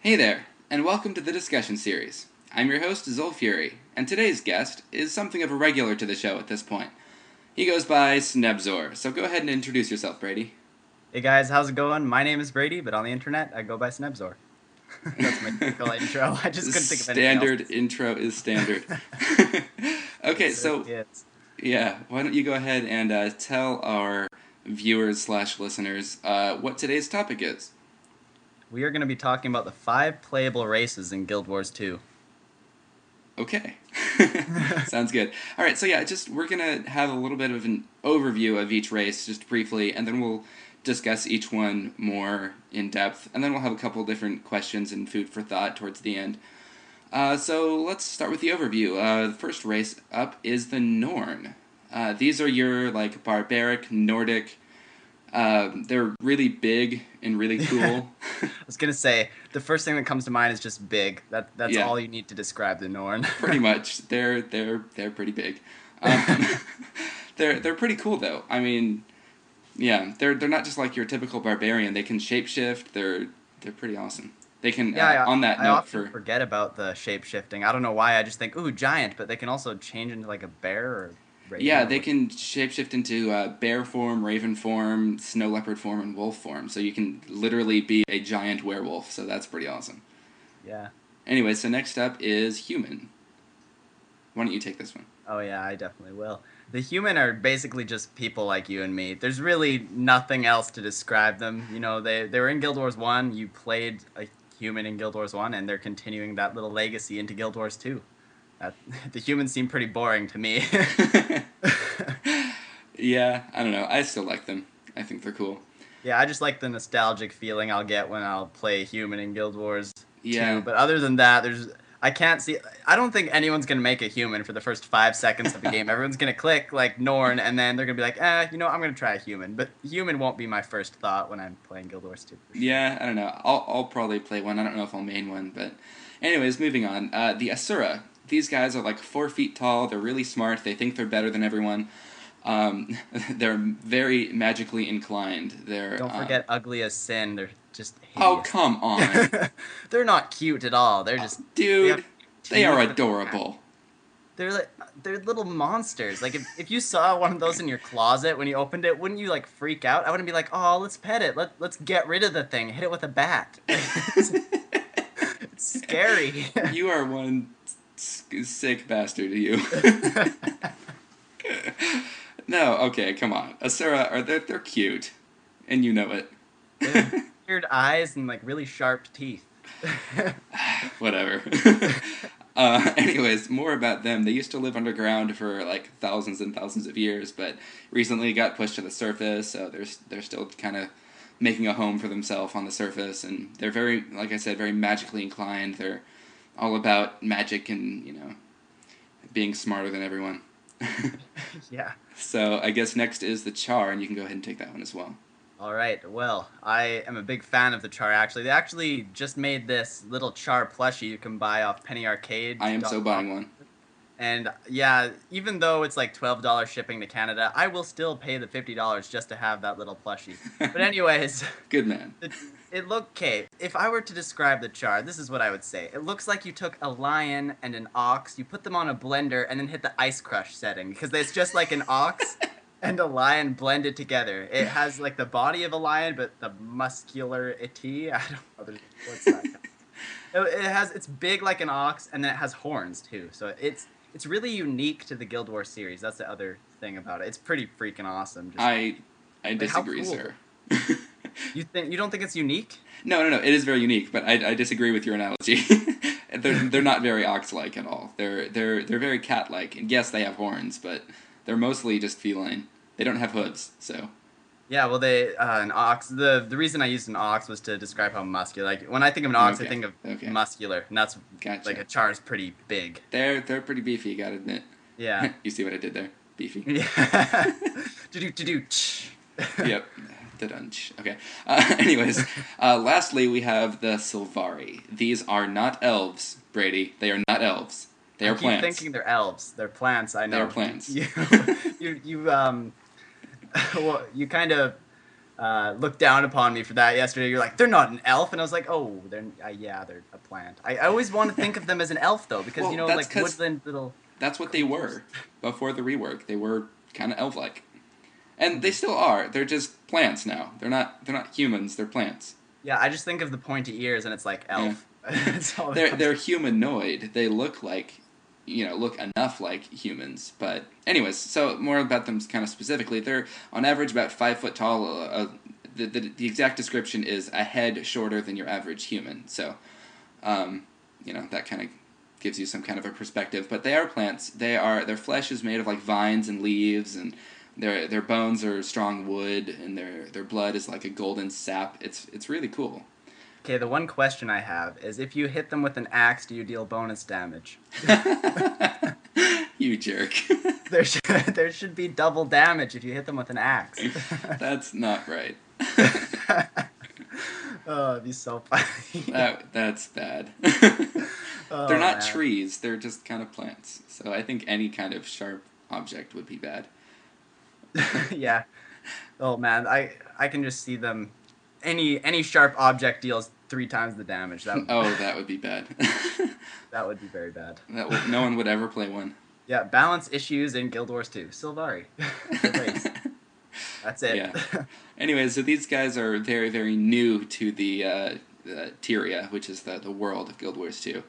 Hey there, and welcome to the discussion series. I'm your host, Zolfury, and today's guest is something of a regular to the show at this point. He goes by Snebzor, so go ahead and introduce yourself, Brady. Hey guys, how's it going? My name is Brady, but on the internet I go by Snebzor. That's my typical intro. I just couldn't think of anything else. Standard intro is standard. Okay, It so, certainly is. yeah, why don't you go ahead and tell our viewers/listeners what today's topic is? We are going to be talking about the 5 playable races in Guild Wars 2. Okay. Sounds good. All right, so yeah, we're going to have a little bit of an overview of each race, just briefly, and then we'll discuss each one more in depth, and then we'll have a couple different questions and food for thought towards the end. So let's start with the overview. The first race up is the Norn. These are your, barbaric, Nordic. They're really big and really cool. I was going to say, the first thing that comes to mind is just big. That's Yeah. all you need to describe the Norn. Pretty much. They're pretty big. They're pretty cool though. I mean, yeah, they're not just like your typical barbarian. They can shapeshift. They're pretty awesome. They can on that I note often forget about the shape-shifting. I don't know why, I just think, ooh, giant, but they can also change into like a bear or raven. yeah, they can shapeshift into bear form, raven form, snow leopard form, and wolf form. So you can literally be a giant werewolf. So that's pretty awesome. Yeah. Anyway, so next up is human. Why don't you take this one? Oh yeah, I definitely will. The human are basically just people like you and me. There's really nothing else to describe them. You know, they were in Guild Wars 1, you played a human in Guild Wars 1, and they're continuing that little legacy into Guild Wars 2. The humans seem pretty boring to me. Yeah, I don't know. I still like them. I think they're cool. Yeah, I just like the nostalgic feeling I'll get when I'll play a human in Guild Wars 2. Yeah. But other than that, I don't think anyone's going to make a human for the first 5 seconds of the game. Everyone's going to click like Norn, and then they're going to be like, I'm going to try a human. But human won't be my first thought when I'm playing Guild Wars 2. For sure. Yeah, I don't know. I'll probably play one. I don't know if I'll main one, but anyways, moving on. The Asura. These guys are like 4 feet tall. They're really smart. They think they're better than everyone. They're very magically inclined. Don't forget ugly as sin. They're just hideous. Oh, come on. They're not cute at all. They're just Dude, they are teeth. adorable. They're little monsters. Like if you saw one of those in your closet when you opened it, wouldn't you like freak out? I wouldn't be like, oh, let's pet it. Let's get rid of the thing. Hit it with a bat. It's scary. You are one sick bastard, you. No, okay, come on. Asura, they're cute, and you know it. They have weird eyes and like really sharp teeth. Whatever. Anyways, more about them. They used to live underground for like thousands and thousands of years, but recently got pushed to the surface, so they're still kind of making a home for themselves on the surface, and they're very, like I said, very magically inclined. They're all about magic and, being smarter than everyone. Yeah. So I guess next is the Char, and you can go ahead and take that one as well. All right. Well, I am a big fan of the Char, actually. They actually just made this little Char plushie you can buy off Penny Arcade. I am so buying one. And yeah, even though it's like $12 shipping to Canada, I will still pay the $50 just to have that little plushie. But anyways, Good man. it looked okay. If I were to describe the Char, this is what I would say. It looks like you took a lion and an ox, you put them on a blender, and then hit the ice crush setting, because it's just like an ox and a lion blended together. It has like the body of a lion, but the muscularity, I don't know what's that. It's big like an ox, and then it has horns too. So it's really unique to the Guild Wars series. That's the other thing about it. It's pretty freaking awesome. I disagree, cool. sir. You don't think it's unique? No. It is very unique, but I disagree with your analogy. They're not very ox-like at all. They're very cat-like, and yes, they have horns, but they're mostly just feline. They don't have hooves, so. Yeah, well, an ox. The reason I used an ox was to describe how muscular. Like when I think of an ox, I think of muscular, and that's Gotcha. like a Char is pretty big. They're pretty beefy, you gotta admit. Yeah. You see what I did there? Beefy. Yeah. To do. Yep. Da-dunch. Okay. Anyways, lastly, we have the Sylvari. These are not elves, Brady. They are not elves. They are plants. I keep thinking they're elves. They're plants. I know. They are plants. You well, you kind of looked down upon me for that yesterday. You're like, they're not an elf, and I was like, oh, yeah, they're a plant. I always want to think of them as an elf though, because Well, that's like because woodland little that's what they creatures. were before the rework. They were kind of elf-like, and they still are. They're just plants now. They're not humans. They're plants. Yeah, I just think of the pointy ears, and it's like Yeah. elf. That's all that they're comes they're to- humanoid. They look like, look enough like humans. But anyways, so more about them kind of specifically. They're on average about 5 foot tall. The exact description is a head shorter than your average human. So, that kind of gives you some kind of a perspective. But they are plants. Their flesh is made of like vines and leaves, and their bones are strong wood, and their blood is like a golden sap. It's really cool. Okay, the one question I have is, if you hit them with an axe, do you deal bonus damage? You jerk. There should be double damage if you hit them with an axe. That's not right. Oh, it'd be so funny. That's bad. Oh, They're not man. trees, they're just kind of plants. So I think any kind of sharp object would be bad. Yeah. Oh man, I can just see them. Any sharp object deals 3 times the damage. That would be bad. That would be very bad. No one would ever play one. Yeah, balance issues in Guild Wars 2. Sylvari. Race. That's it. Yeah. Anyway, so these guys are very, very new to the Tyria, which is the world of Guild Wars 2.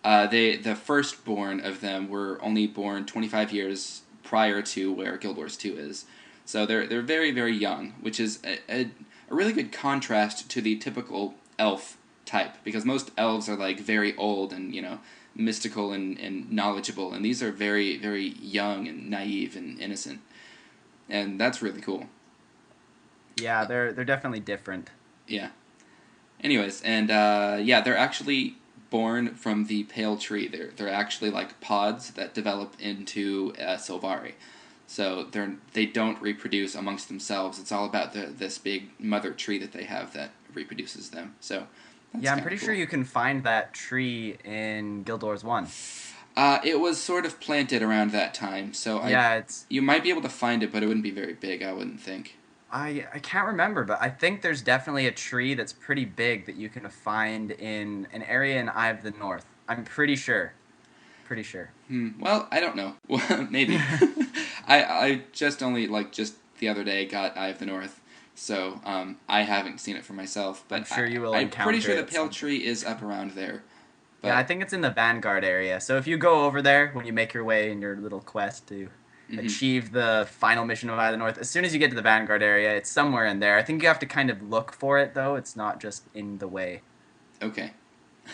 The firstborn of them were only born 25 years prior to where Guild Wars 2 is. So they're very, very young, which is a really good contrast to the typical elf type, because most elves are like very old and, mystical and knowledgeable, and these are very, very young and naive and innocent. And that's really cool. Yeah, they're definitely different. Yeah. Anyways, and they're actually born from the pale tree. They're actually like pods that develop into Sylvari. So they don't reproduce amongst themselves. It's all about this big mother tree that they have that reproduces them. So that's Yeah, I'm kinda pretty cool. sure you can find that tree in Guild Wars 1. It was sort of planted around that time, so Yeah, you might be able to find it, but it wouldn't be very big, I wouldn't think. I can't remember, but I think there's definitely a tree that's pretty big that you can find in an area in Eye of the North. I'm pretty sure. Pretty sure. Well, I don't know. Maybe. I just only, just the other day, got Eye of the North, so I haven't seen it for myself. But I'm sure you will I'm pretty encounter sure the it pale sometime. tree is up around there. But, Yeah, I think it's in the Vanguard area. So if you go over there when you make your way in your little quest to achieve the final mission of Eye of the North, as soon as you get to the Vanguard area, it's somewhere in there. I think you have to kind of look for it, though. It's not just in the way. Okay.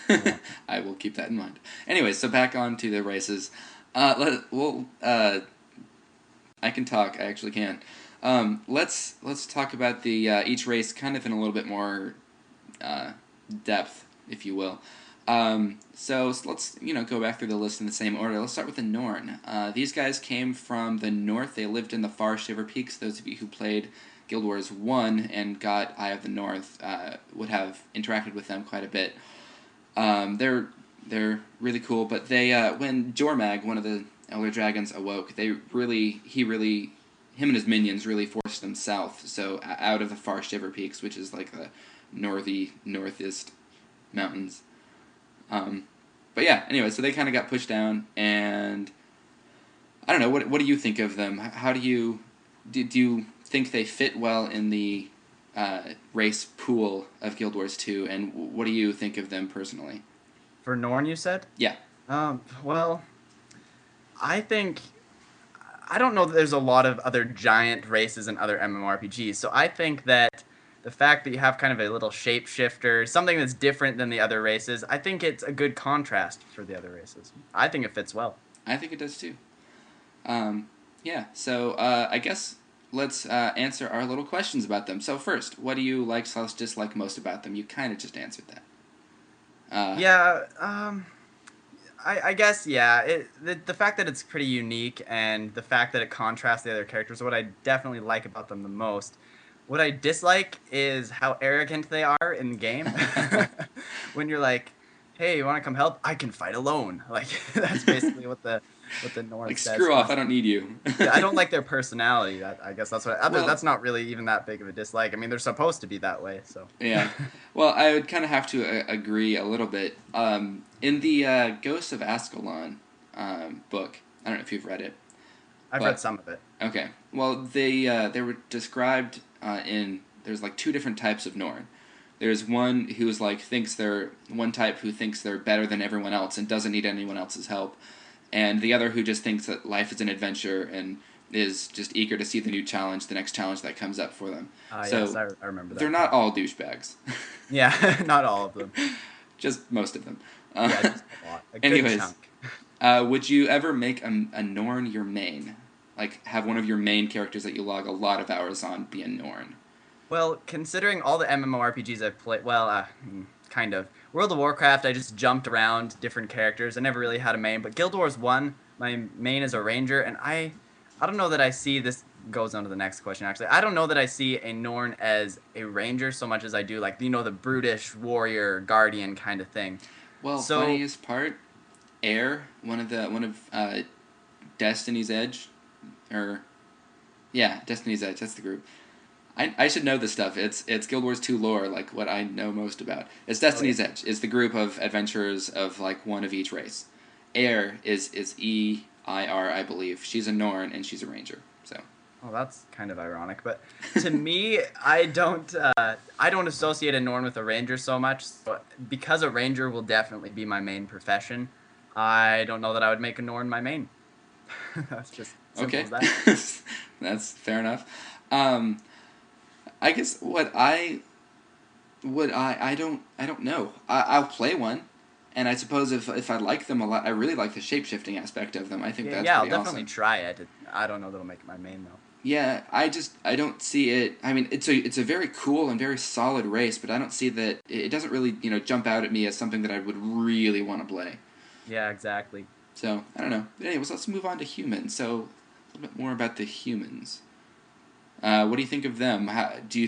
Yeah. I will keep that in mind. Anyway, so back on to the races. I can talk. I actually can. Let's talk about the each race kind of in a little bit more depth, if you will. So let's go back through the list in the same order. Let's start with the Norn. These guys came from the north. They lived in the far Shiver Peaks. Those of you who played Guild Wars 1 and got Eye of the North would have interacted with them quite a bit. They're really cool, but they when Jormag, one of the Elder Dragons, awoke, him and his minions really forced them south, so out of the far Shiver Peaks, which is like the northeast mountains. But yeah, anyway, so they kind of got pushed down, and I don't know, what do you think of them? How do you think they fit well in the race pool of Guild Wars 2, and what do you think of them personally? For Norn, you said? Yeah. Well, I don't know that there's a lot of other giant races in other MMORPGs, so I think that the fact that you have kind of a little shapeshifter, something that's different than the other races, I think it's a good contrast for the other races. I think it fits well. I think it does too. Yeah, so I guess let's answer our little questions about them. So first, what do you like/dislike most about them? You kind of just answered that. I guess, yeah. The fact that it's pretty unique and the fact that it contrasts the other characters are what I definitely like about them the most. What I dislike is how arrogant they are in the game. When you're like, hey, you want to come help? I can fight alone. Like, that's basically what the what the Norn Like, says. screw off, I don't need you. Yeah, I don't like their personality. I guess that's what. Well, That's not really even that big of a dislike. I mean, they're supposed to be that way. So. yeah. Well, I would kind of have to agree a little bit. In the Ghosts of Ascalon book, I don't know if you've read it. I've read some of it. Okay. Well, they were described in there's like two different types of Norn. There's one who's like one type who thinks they're better than everyone else and doesn't need anyone else's help, and the other who just thinks that life is an adventure and is just eager to see the next challenge that comes up for them. So yes, I remember that. They're not all douchebags. Yeah, not all of them. Just most of them. Yeah, just a lot. A good Anyways, chunk. would you ever make a Norn your main? Like, have one of your main characters that you log a lot of hours on be a Norn? Well, considering all the MMORPGs I've played, kind of. World of Warcraft, I just jumped around different characters. I never really had a main, but Guild Wars 1, my main is a ranger, and I don't know that I see, this goes on to the next question, actually. I don't know that I see a Norn as a ranger so much as I do, like, the brutish warrior, guardian kind of thing. Well, funniest part, Air, one of Destiny's Edge, Destiny's Edge, that's the group. I should know this stuff. It's Guild Wars 2 lore, like what I know most about. It's Destiny's Edge. It's the group of adventurers of like one of each race. Air is EIR, I believe. She's a Norn and she's a ranger. So. Well, that's kind of ironic, but to me, I don't associate a Norn with a ranger so much. So because a ranger will definitely be my main profession, I don't know that I would make a Norn my main. That's just simple as that. That's fair enough. I guess I don't know. I'll play one, and I suppose if I like them a lot, I really like the shape-shifting aspect of them. I think that's I'll pretty definitely awesome. try it. I don't know that I'll make it my main though. Yeah, I don't see it. I mean, it's a very cool and very solid race, but I don't see that it doesn't really jump out at me as something that I would really want to play. Yeah, exactly. So I don't know. But anyways, let's move on to humans. So a little bit more about the humans. What do you think of them? Do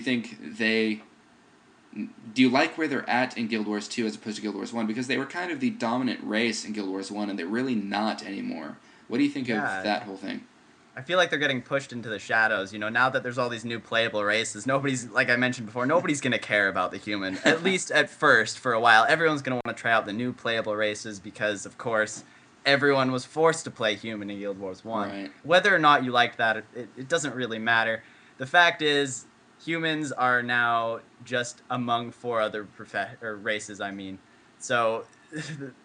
you like where they're at in Guild Wars 2 as opposed to Guild Wars 1? Because they were kind of the dominant race in Guild Wars 1, and they're really not anymore. What do you think of that whole thing? I feel like they're getting pushed into the shadows. Now that there's all these new playable races, like I mentioned before, nobody's going to care about the human, at least at first, for a while. Everyone's going to want to try out the new playable races because, of course, everyone was forced to play human in Guild Wars 1. Right. Whether or not you like that, it doesn't really matter. The fact is, humans are now just among four other races, I mean. So,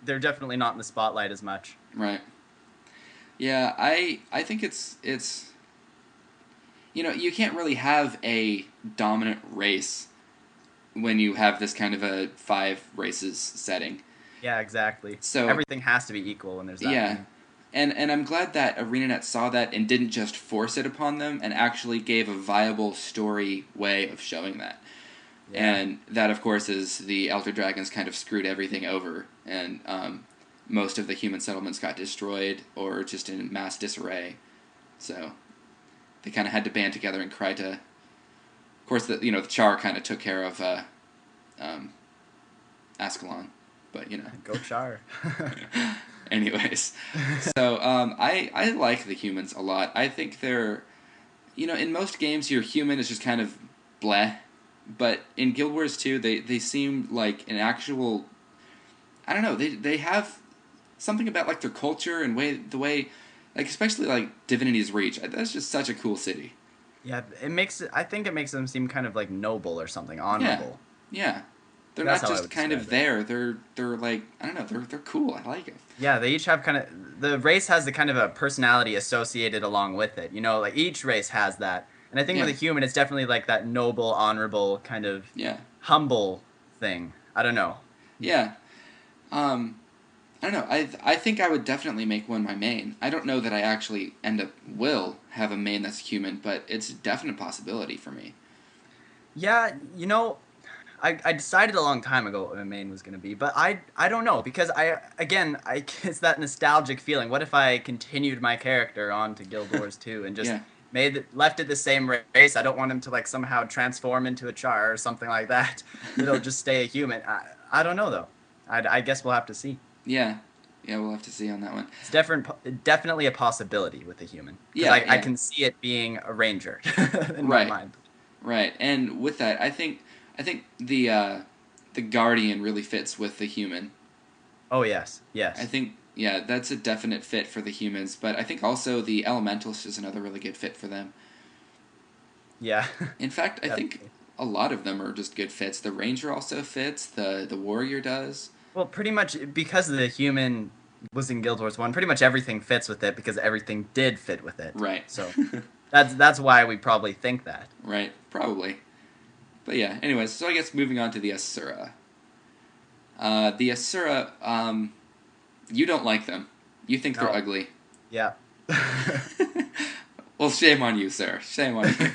they're definitely not in the spotlight as much. Right. Yeah, I think it's you can't really have a dominant race when you have this kind of a 5 races setting. Yeah, exactly. So everything has to be equal when there's that. Yeah. And I'm glad that ArenaNet saw that and didn't just force it upon them and actually gave a viable story way of showing that. Yeah. And that, of course, is the Elder Dragons kind of screwed everything over, and most of the human settlements got destroyed or just in mass disarray. So they kind of had to band together and cry to... Of course, the Char kind of took care of Ascalon, but Go Char. Anyways, so I like the humans a lot. I think they're, in most games your human is just kind of bleh, but in Guild Wars 2 they seem like an actual, I don't know, they have something about like their culture and the way, like especially like Divinity's Reach. That's just such a cool city. Yeah, I think it makes them seem kind of like noble or something, honorable. Yeah. They're not just kind of there. They're like, I don't know, they're cool. I like it. Yeah, they each have the race has the kind of a personality associated along with it. Like each race has that. And I think with a human, it's definitely like that noble, honorable, kind of humble thing. I don't know. Yeah. I don't know. I think I would definitely make one my main. I don't know that I actually will have a main that's human, but it's a definite possibility for me. Yeah, I decided a long time ago what my main was going to be, but I don't know, because it's that nostalgic feeling. What if I continued my character on to Guild Wars 2 and just left it the same race? I don't want him to like somehow transform into a Char or something like that. It'll just stay a human. I don't know though. I guess we'll have to see. Yeah. Yeah, we'll have to see on that one. It's definitely a possibility with a human. Because Yeah, I yeah. can see it being a ranger in my Right. mind. Right. And with that, I think the guardian really fits with the human. Oh, yes. I Yes. think yeah, that's a definite fit for the humans, but I think also the elementalist is another really good fit for them. Yeah. In fact, I think Definitely. a lot of them are just good fits. The ranger also fits, the warrior does. Well, pretty much because the human was in Guild Wars 1, pretty much everything fits with it because everything did fit with it. Right. So that's why we probably think that. Right, probably. But yeah, anyways, so I guess moving on to the Asura. The Asura, you don't like them. You think they're No. ugly. Yeah. Well, shame on you, sir. Shame on you.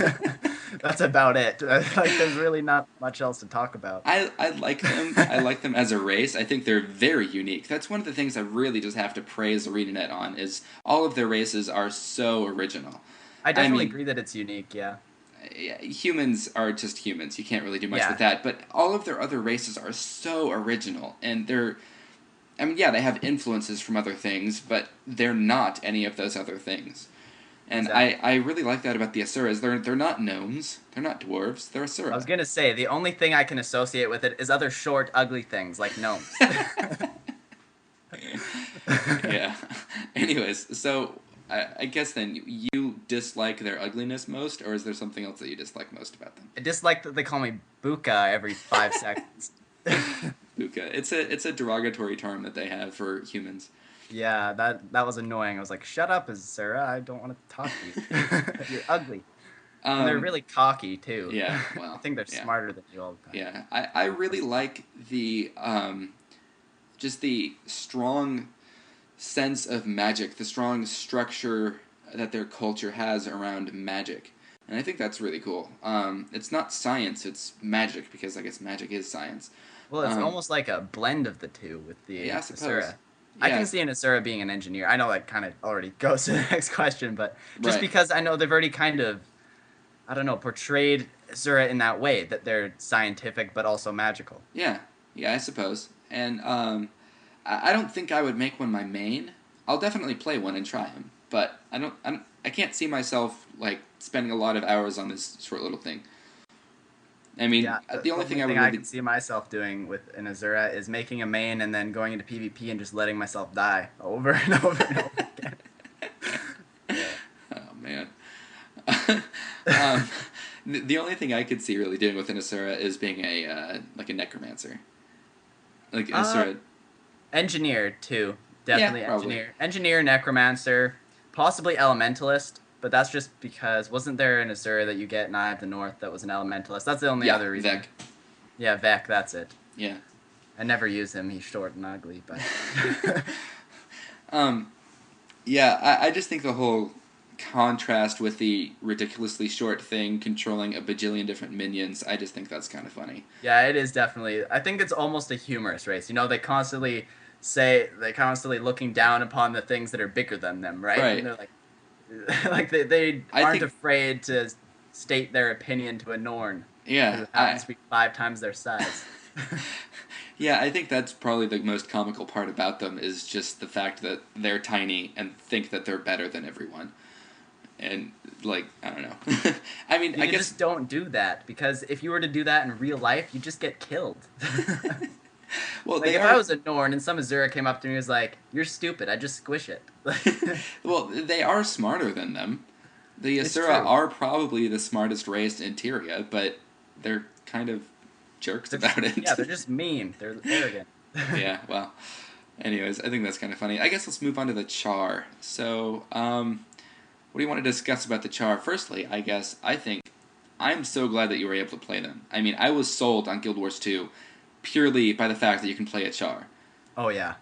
That's about it. Like, there's really not much else to talk about. I like them. I like them as a race. I think they're very unique. That's one of the things I really just have to praise ArenaNet on is all of their races are so original. I I definitely mean, agree that it's unique. Yeah. yeah, humans are just humans. You can't really do much with Yeah. that. But all of their other races are so original, and they're. I mean, yeah, they have influences from other things, but they're not any of those other things. And Exactly. I really like that about the Asuras. They're not gnomes. They're not dwarves. They're I was Asura. gonna say the only thing I can associate with it is other short, ugly things like gnomes. Yeah. Anyways, so I guess then you dislike their ugliness most, or is there something else that you dislike most about them? I dislike that they call me Buka every 5 seconds. Buka. It's a derogatory term that they have for humans. Yeah, that was annoying. I was like, "Shut up, Sarah. I don't want to talk to you. You're ugly." And they're Um, really cocky too. yeah. I Well, think they're yeah, smarter than you all the time. yeah. I really like the just the strong sense of magic, the strong structure that their culture has around magic. And I think that's really cool. It's not science, it's magic, because I guess magic is science. Well, it's Um, almost like a blend of the two with yeah, I the suppose. Asura. I can Yeah, see an Asura being an engineer. I know that kind of already goes to the next question, but just right. because I know they've already kind of, I don't know, portrayed Asura in that way that they're scientific but also magical. Yeah, yeah, I suppose. And I don't think I would make one my main. I'll definitely play one and try him, but I can't see myself like spending a lot of hours on this short little thing. I mean, Yeah, the, the the only thing only I would thing I really can see myself doing with an Azura is making a main and then going into PvP and just letting myself die over and over and over again. Yeah. Oh man. um, the only thing I could see really doing with an Asura is being a like a necromancer, like Uh, Asura. Engineer too, Yeah, definitely probably. engineer, necromancer, possibly elementalist. But that's just because wasn't there an Azura that you get in Eye of the North that was an elementalist? That's the only Yeah, other reason. Vec. Yeah, Vec, that's it. Yeah. I never use him. He's short and ugly, but um, yeah, I just think the whole contrast with the ridiculously short thing controlling a bajillion different minions, I just think that's kind of funny. yeah, it is definitely. I think it's almost a humorous race. You know, they constantly looking down upon the things that are bigger than them, right? And Right. they're like, like they I aren't think, afraid to state their opinion to a Norn yeah, who happens to be 5 times their size. yeah, I think that's probably the most comical part about them is just the fact that they're tiny and think that they're better than everyone. And, like, I don't know. I mean, I You guess, just don't do that because if you were to do that in real life, you just get killed. well, Like they if I are, was a Norn and some Azura came up to me and was like, "You're stupid," I just squish it. well, they are smarter than them. The It's Asura true. are probably the smartest race in Tyria, but they're kind of jerks They're just about it. yeah, they're just mean. They're arrogant. Yeah, well, anyways, I think that's kind of funny. I guess let's move on to the Char. So, what do you want to discuss about the Char? Firstly, I guess, I think, I'm so glad that you were able to play them. I mean, I was sold on Guild Wars 2 purely by the fact that you can play a Char. Oh yeah,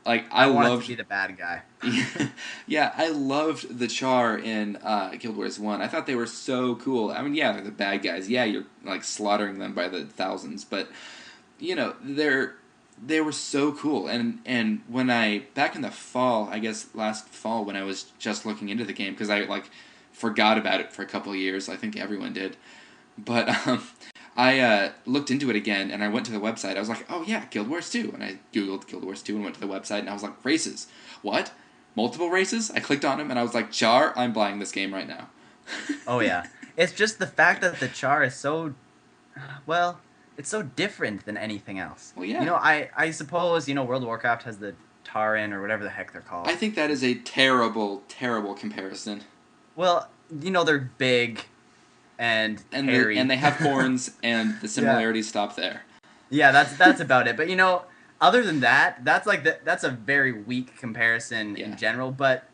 Like, I I wanted to loved be the bad guy. yeah, I loved the Char in Guild Wars 1. I thought they were so cool. I mean, yeah, they're the bad guys. Yeah, you're, like, slaughtering them by the thousands, but, you know, they were so cool. And when back in the fall, I guess last fall, when I was just looking into the game, because I, like, forgot about it for a couple of years. I think everyone did. But, I looked into it again, and I went to the website. I was like, oh yeah, Guild Wars 2. And I Googled Guild Wars 2 and went to the website, and I was like, races. What? Multiple races? I clicked on them, and I was like, Char, I'm buying this game right now. Oh yeah, it's just the fact that the char is so, well, it's so different than anything else. Well, You yeah. know, I suppose, World of Warcraft has the Taran or whatever the heck they're called. I think that is a terrible, terrible comparison. Well, they're big and hairy. And they have horns, and the similarities stop there. Yeah, that's about it. But other than that, that's a very weak comparison in general. But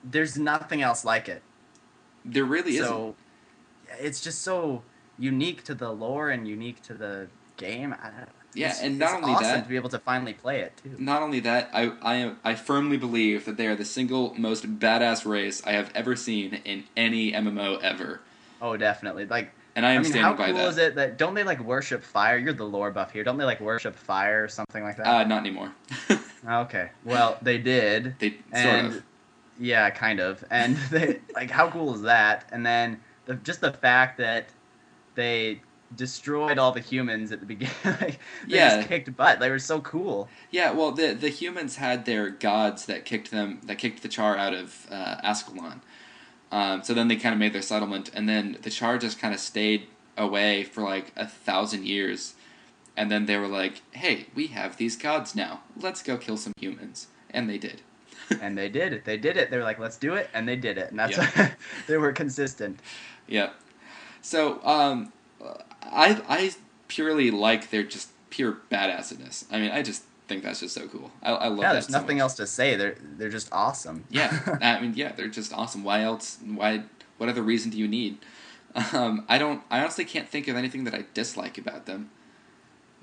there's nothing else like it. There really isn't. So it's just so unique to the lore and unique to the game. And not only awesome that, to be able to finally play it too. Not only that, I firmly believe that they are the single most badass race I have ever seen in any MMO ever. Oh, definitely. And I am standing by that. How cool is it that don't they worship fire? You're the lore buff here. Don't they worship fire or something like that? Not anymore. Okay. Well, they did. They sort of. Yeah, kind of. And they how cool is that? And then just the fact that they destroyed all the humans at the beginning. They just kicked butt. They were so cool. Yeah, well, the humans had their gods that kicked the Char out of Ascalon. So then they kind of made their settlement, and then the Char just kind of stayed away for 1,000 years, and then they were like, "Hey, we have these gods now. Let's go kill some humans," and they did. And they did it. They did it. They were like, "Let's do it," and they did it. And that's they were consistent. Yeah. So I purely like their just pure badassedness. I mean, I just think that's just so cool. I love that. Yeah, there's so nothing much. else to say. They're just awesome. Yeah, I mean, they're just awesome. Why else? What other reason do you need? I honestly can't think of anything that I dislike about them.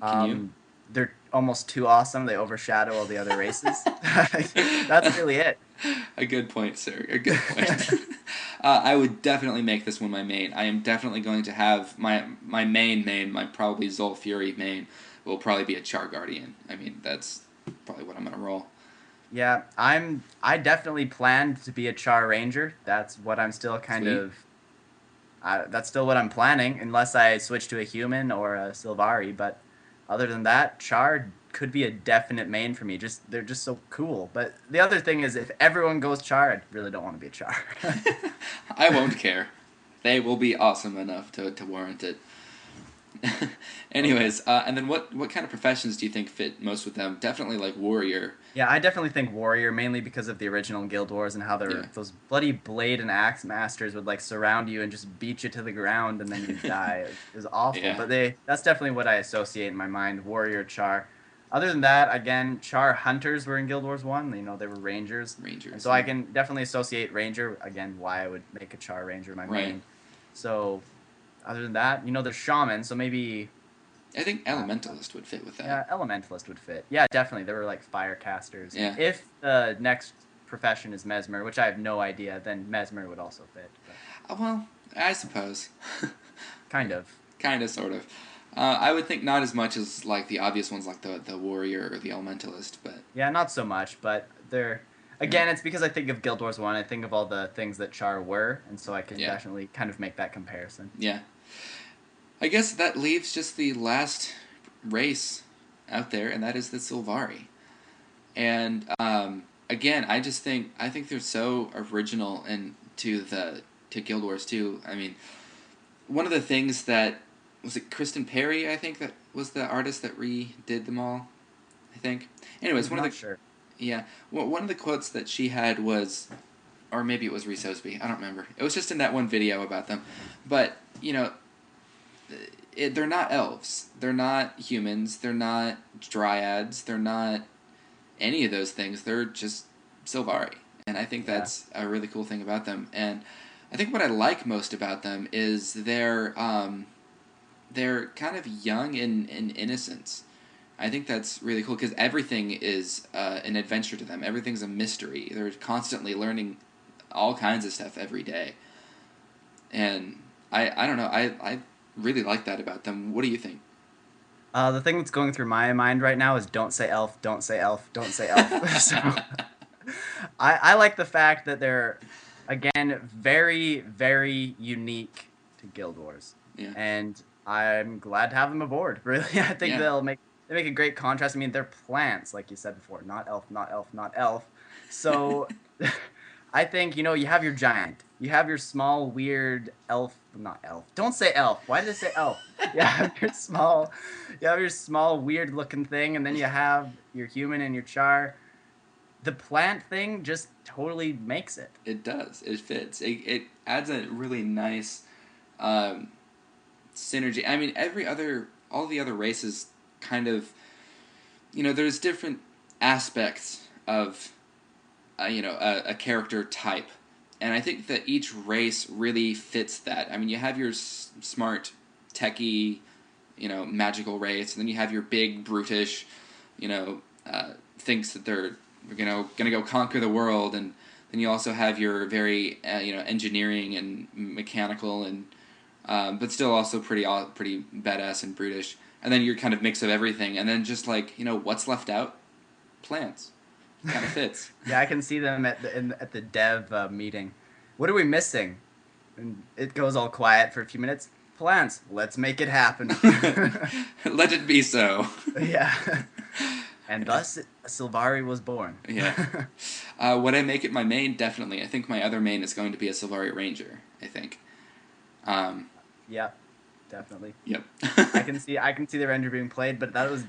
Can you? They're almost too awesome. They overshadow all the other races. That's really it. A good point, sir. A good point. I would definitely make this one my main. I am definitely going to have my main, my probably Zol Fury main, will probably be a Char Guardian. I mean, that's probably what I'm going to roll. Yeah, I definitely planned to be a Char Ranger. That's what I'm still that's still what I'm planning, unless I switch to a human or a Sylvari. But other than that, Char could be a definite main for me. They're just so cool. But the other thing is, if everyone goes Char, I really don't want to be a Char. I won't care. They will be awesome enough to warrant it. Anyways, and then what kind of professions do you think fit most with them? Definitely warrior. Yeah, I definitely think warrior, mainly because of the original Guild Wars and how those bloody blade and axe masters would surround you and just beat you to the ground and then you die. It was awful. Yeah. But that's definitely what I associate in my mind, warrior, Char. Other than that, again, Char hunters were in Guild Wars 1. They were rangers. And so I can definitely associate ranger, again, why I would make a Char ranger my main. So other than that, there's shaman, so maybe... I think elementalist would fit with that. Yeah, elementalist would fit. Yeah, definitely. There were fire casters. Yeah. If the next profession is mesmer, which I have no idea, then mesmer would also fit. But... Well, I suppose. Kind of. Kind of, sort of. I would think not as much as the obvious ones like the warrior or the elementalist, but... Yeah, not so much, but they're... Again, it's because I think of Guild Wars 1, I think of all the things that Char were, and so I can definitely kind of make that comparison. Yeah. I guess that leaves just the last race out there, and that is the Sylvari. And again, I think they're so original to Guild Wars 2. I mean, one of the things that was it Kristen Perry, I think, that was the artist that redid them all. I think. Anyways, Sure. Yeah, well, one of the quotes that she had was, or maybe it was Reese Osby, I don't remember. It was just in that one video about them, but they're not elves. They're not humans. They're not dryads. They're not any of those things. They're just Sylvari. And I think that's a really cool thing about them. And I think what I like most about them is they're kind of young in innocence. I think that's really cool because everything is an adventure to them. Everything's a mystery. They're constantly learning all kinds of stuff every day. And I don't know. I really like that about them. What do you think? The thing that's going through my mind right now is don't say elf, don't say elf, don't say elf. So I like the fact that they're, again, very, very unique to Guild Wars. Yeah. And I'm glad to have them aboard. Really, I think Yeah. they make a great contrast. I mean, they're plants, like you said before, not elf, not elf, not elf. So, I think you have your giant, you have your small weird elf, not elf. Don't say elf. Why did I say elf? You have your small weird looking thing, and then you have your human and your char. The plant thing just totally makes it. It does. It fits. It adds a really nice um, synergy. I mean, all the other races kind of, there's different aspects of, a character type. And I think that each race really fits that. I mean, you have your smart, techie, magical race, and then you have your big, brutish, thinks that they're gonna go conquer the world, and then you also have your very, engineering and mechanical and but still also pretty badass and brutish. And then your kind of mix of everything, and then just like what's left out, plants, kind of fits. Yeah, I can see them at the dev meeting. What are we missing? And it goes all quiet for a few minutes. Plants. Let's make it happen. Let it be so. Yeah. And thus, Sylvari was born. Yeah. Would I make it my main? Definitely. I think my other main is going to be a Sylvari Ranger. I think. Yeah, definitely. Yep. I can see the Ranger being played, but that was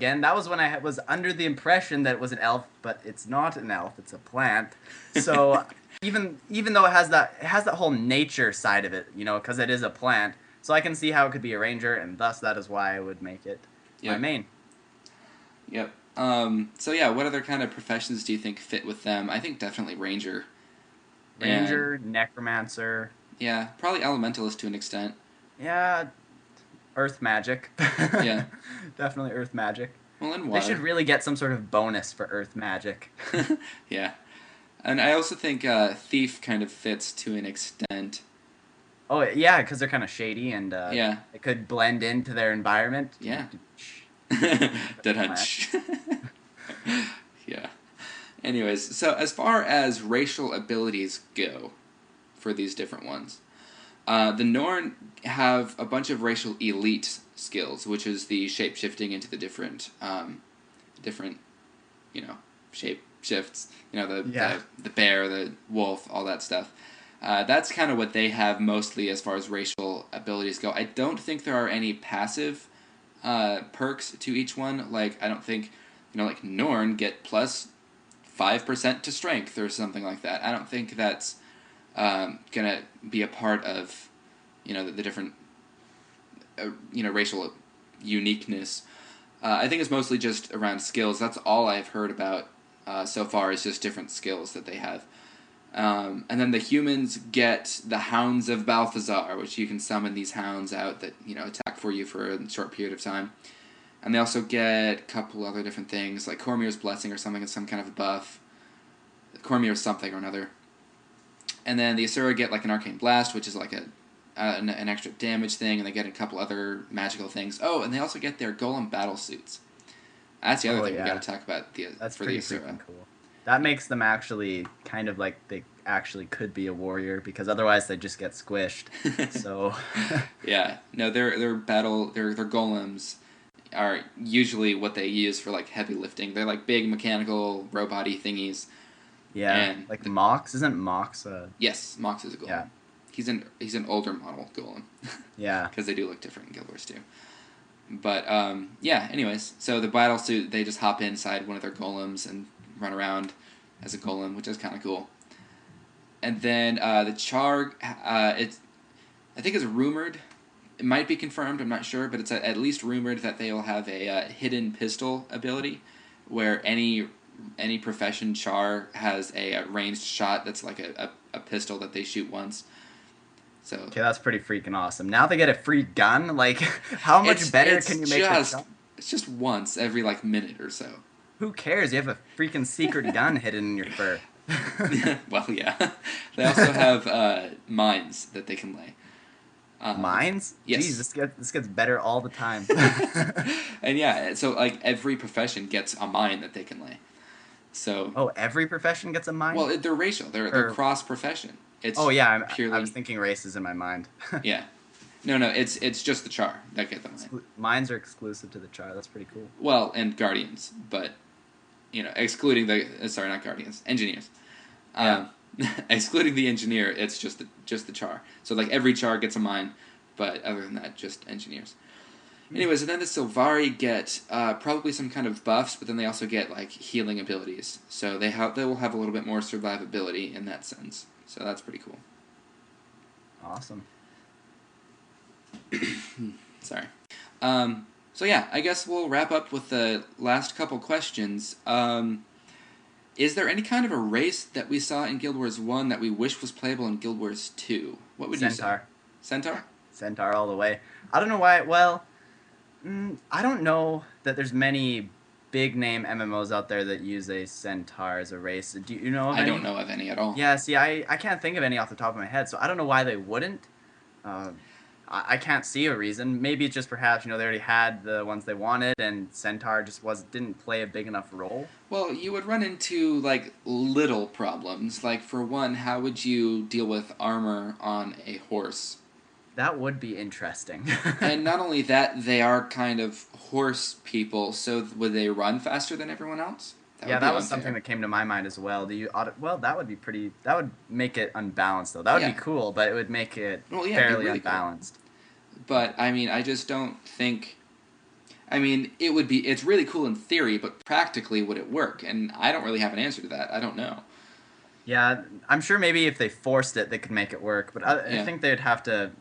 when I was under the impression that it was an elf, but it's not an elf. It's a plant. So even though it has that whole nature side of it, because it is a plant. So I can see how it could be a ranger, and thus that is why I would make it my main. Yep. So yeah, what other kind of professions do you think fit with them? I think definitely ranger. Ranger, necromancer. Yeah, probably elementalist to an extent. Yeah, earth magic. Yeah. Definitely earth magic. Well, and water. They should really get some sort of bonus for earth magic. Yeah. And I also think thief kind of fits to an extent. Oh, yeah, because they're kind of shady, and yeah, it could blend into their environment. Yeah. Dead hunch. Yeah. Anyways, so as far as racial abilities go for these different ones, the Norn have a bunch of racial elite skills, which is the shape-shifting into the different, shape shifts. The bear, the wolf, all that stuff. That's kind of what they have mostly as far as racial abilities go. I don't think there are any passive perks to each one. Like, I don't think, like Norn get plus 5% to strength or something like that. I don't think that's gonna be a part of, the different, racial uniqueness. I think it's mostly just around skills. That's all I've heard about so far is just different skills that they have. And then the humans get the Hounds of Balthazar, which you can summon these hounds out that, attack for you for a short period of time. And they also get a couple other different things, like Cormier's Blessing or something, some kind of a buff. Cormier's something or another. And then the Asura get like an Arcane Blast, which is like an extra damage thing, and they get a couple other magical things. Oh, and they also get their Golem battle suits. That's the other thing we got to talk about That's for pretty the Asura. Freaking cool. That makes them actually kind of like they actually could be a warrior, because otherwise they just get squished. So yeah, no, their golems are usually what they use for like heavy lifting. They're like big mechanical robot-y thingies. Yeah, and like Mox, isn't Mox Yes, Mox is a golem. Yeah. He's an older model golem. Yeah. Because they do look different in Guild Wars 2. But yeah, anyways, so the battle suit, they just hop inside one of their golems and run around as a golem, which is kind of cool. And then the Char, I think it's rumored, it might be confirmed, I'm not sure, but it's at least rumored that they will have a hidden pistol ability, where any profession Char has a ranged shot that's like a pistol that they shoot once. So okay, that's pretty freaking awesome. Now they get a free gun. Like, how much better can you make this gun? It's just once every like minute or so. Who cares? You have a freaking secret gun hidden in your fur. Well, yeah. They also have mines that they can lay. Mines? Yes. Jeez, this gets better all the time. And yeah, so like every profession gets a mine that they can lay. So. Oh, every profession gets a mine? Well, they're racial. They're cross profession. It's I purely... was thinking races in my mind. Yeah. No, it's just the Char that get the mine. Mines are exclusive to the Char. That's pretty cool. Well, and Guardians, but excluding the sorry, not Guardians, Engineers. Yeah. Excluding the Engineer, it's just the Char. So like every Char gets a mine, but other than that, just Engineers. Anyways, and then the Sylvari get probably some kind of buffs, but then they also get like healing abilities. So they will have a little bit more survivability in that sense. So that's pretty cool. Awesome. Sorry. So yeah, I guess we'll wrap up with the last couple questions. Is there any kind of a race that we saw in Guild Wars 1 that we wish was playable in Guild Wars 2? What would you say? Centaur? Centaur all the way. I don't know why. Well, I don't know that there's many big name MMOs out there that use a Centaur as a race. Do you know of any? I don't know of any at all. Yeah, see, I can't think of any off the top of my head, so I don't know why they wouldn't. I can't see a reason. Maybe it's just perhaps, they already had the ones they wanted, and Centaur just didn't play a big enough role. Well, you would run into, like, little problems. Like, for one, how would you deal with armor on a horse? That would be interesting. And not only that, they are kind of horse people, so would they run faster than everyone else? That was something that came to my mind as well. Well, that would be that would make it unbalanced, though. That would be cool, but it would make it fairly really unbalanced. Cool. But, I mean, I just don't think... I mean, it's really cool in theory, but practically would it work? And I don't really have an answer to that. I don't know. Yeah, I'm sure maybe if they forced it, they could make it work, but I think they'd have to...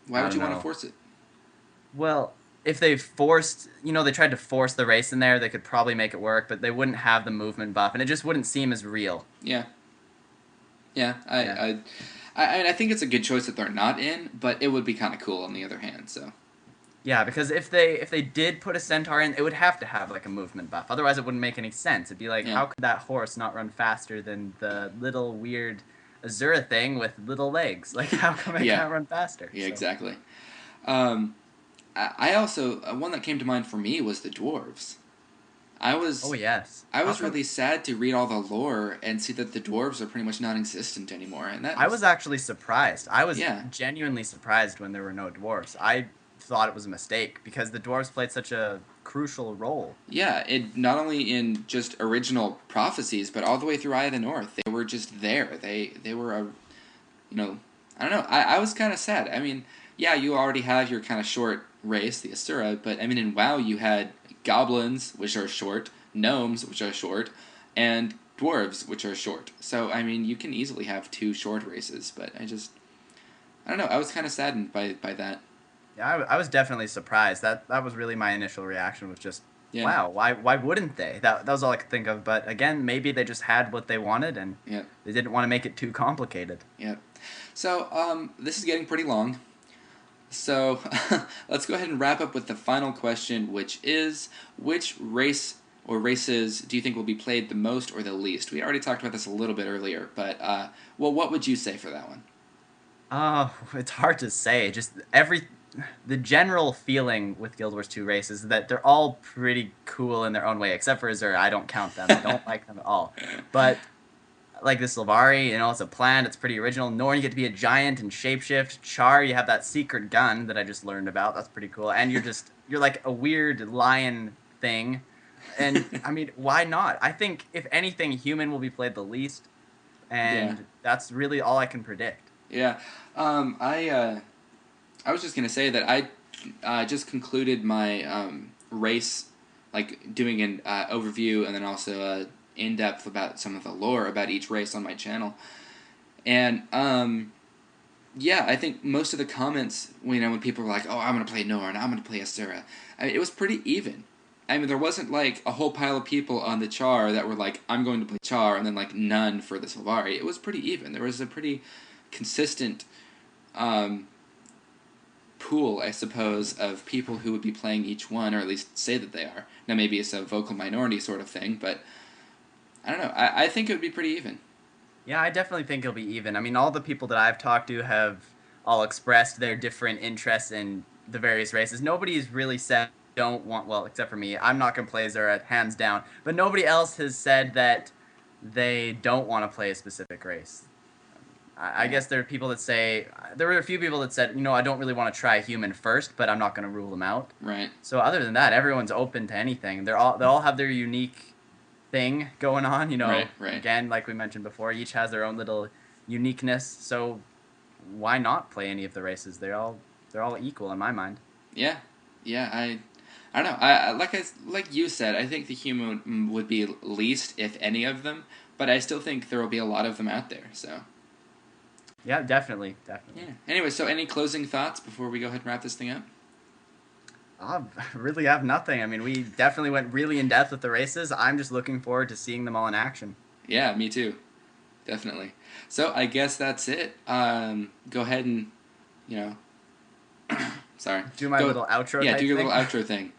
Why would you want to force it? Well, if they forced, they tried to force the race in there, they could probably make it work, but they wouldn't have the movement buff, and it just wouldn't seem as real. Yeah. I think it's a good choice that they're not in, but it would be kind of cool on the other hand, so... Yeah, because if they did put a Centaur in, it would have to have, like, a movement buff. Otherwise, it wouldn't make any sense. It'd be like, how could that horse not run faster than the little weird Azura thing with little legs? Like, how come it can't run faster? Yeah, exactly. I also... one that came to mind for me was the dwarves. Oh, yes. I was really sad to read all the lore and see that the dwarves are pretty much non-existent anymore. And I was actually surprised. I was genuinely surprised when there were no dwarves. I thought it was a mistake because the dwarves played such a crucial role. Yeah, it not only in just original prophecies, but all the way through Eye of the North. They were just there. They were a, I don't know. I was kind of sad. I mean, yeah, you already have your kind of short race, the Asura, but I mean in WoW you had goblins, which are short, gnomes, which are short, and dwarves, which are short. So, I mean, you can easily have two short races, but I don't know, I was kind of saddened by that. Yeah, I was definitely surprised. That was really my initial reaction, was just, wow, why wouldn't they? That was all I could think of. But again, maybe they just had what they wanted, and they didn't want to make it too complicated. Yeah. So, this is getting pretty long. So, let's go ahead and wrap up with the final question, which is, which race or races do you think will be played the most or the least? We already talked about this a little bit earlier, but, what would you say for that one? It's hard to say. Just the general feeling with Guild Wars 2 races is that they're all pretty cool in their own way, except for Azura. I don't count them. I don't like them at all. But like the Sylvari, it's a plant. It's pretty original. Norn, you get to be a giant and shapeshift. Char, you have that secret gun that I just learned about. That's pretty cool. And you're like a weird lion thing. And, I mean, why not? I think, if anything, human will be played the least. And that's really all I can predict. Yeah. I was just going to say that I just concluded my race, like doing an overview and then also in-depth about some of the lore about each race on my channel. And, I think most of the comments, when people were like, oh, I'm going to play Norn, I'm going to play Asura, I mean, it was pretty even. I mean, there wasn't, like, a whole pile of people on the Char that were like, I'm going to play Char, and then, like, none for the Sylvari. It was pretty even. There was a pretty consistent pool, I suppose, of people who would be playing each one, or at least say that they are. Now, maybe it's a vocal minority sort of thing, but I don't know. I think it would be pretty even. Yeah, I definitely think it'll be even. I mean, all the people that I've talked to have all expressed their different interests in the various races. Nobody's really said don't want, well, except for me, I'm not going to play Azura, hands down. But nobody else has said that they don't want to play a specific race. I guess there are people that say, there were a few people that said, I don't really want to try a human first, but I'm not going to rule them out. Right. So other than that, everyone's open to anything. They all have their unique thing going on. Right. Right. Again, like we mentioned before, each has their own little uniqueness. So why not play any of the races? They're all equal in my mind. Yeah. Yeah. I don't know. Like you said, I think the human would be least, if any of them, but I still think there will be a lot of them out there. So. Yeah, definitely. Yeah. Anyway, so any closing thoughts before we go ahead and wrap this thing up? I really have nothing. I mean, we definitely went really in depth with the races. I'm just looking forward to seeing them all in action. Yeah, me too. Definitely. So I guess that's it. Go ahead and, sorry. Do my little outro. Yeah, do your thing. little outro thing.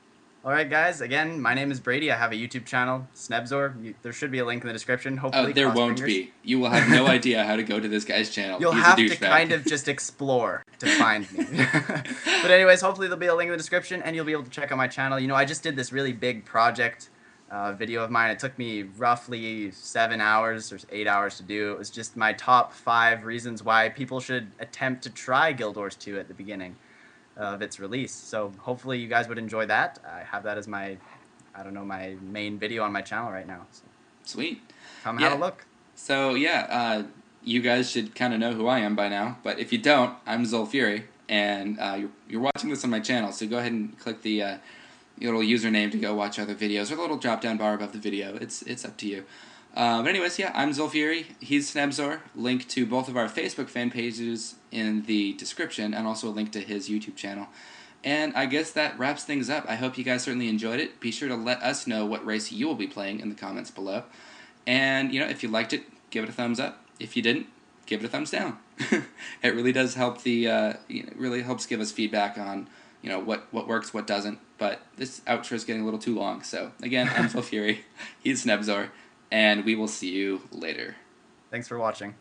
All right, guys. Again, my name is Brady. I have a YouTube channel, Snebzor. There should be a link in the description. Hopefully, there won't be. You will have no idea how to go to this guy's channel. You'll have to kind of just explore to find me. But anyways, hopefully there'll be a link in the description, and you'll be able to check out my channel. I just did this really big project video of mine. It took me roughly 7 hours or 8 hours to do. It was just my top 5 reasons why people should attempt to try Guild Wars 2 at the beginning of its release. So hopefully you guys would enjoy that. I have that as my main video on my channel right now. So sweet. Come have a look. So yeah, you guys should kind of know who I am by now, but if you don't, I'm Zolfury, and you're watching this on my channel, so go ahead and click the little username to go watch other videos, or the little drop-down bar above the video. It's up to you. But anyways, yeah, I'm Zolfury. He's Snebzor. Link to both of our Facebook fan pages in the description, and also a link to his YouTube channel. And I guess that wraps things up. I hope you guys certainly enjoyed it. Be sure to let us know what race you will be playing in the comments below. And, if you liked it, give it a thumbs up. If you didn't, give it a thumbs down. It really does help it really helps give us feedback on, what works, what doesn't. But this outro is getting a little too long. So, again, I'm Zolfury. He's Snebzor. And we will see you later. Thanks for watching.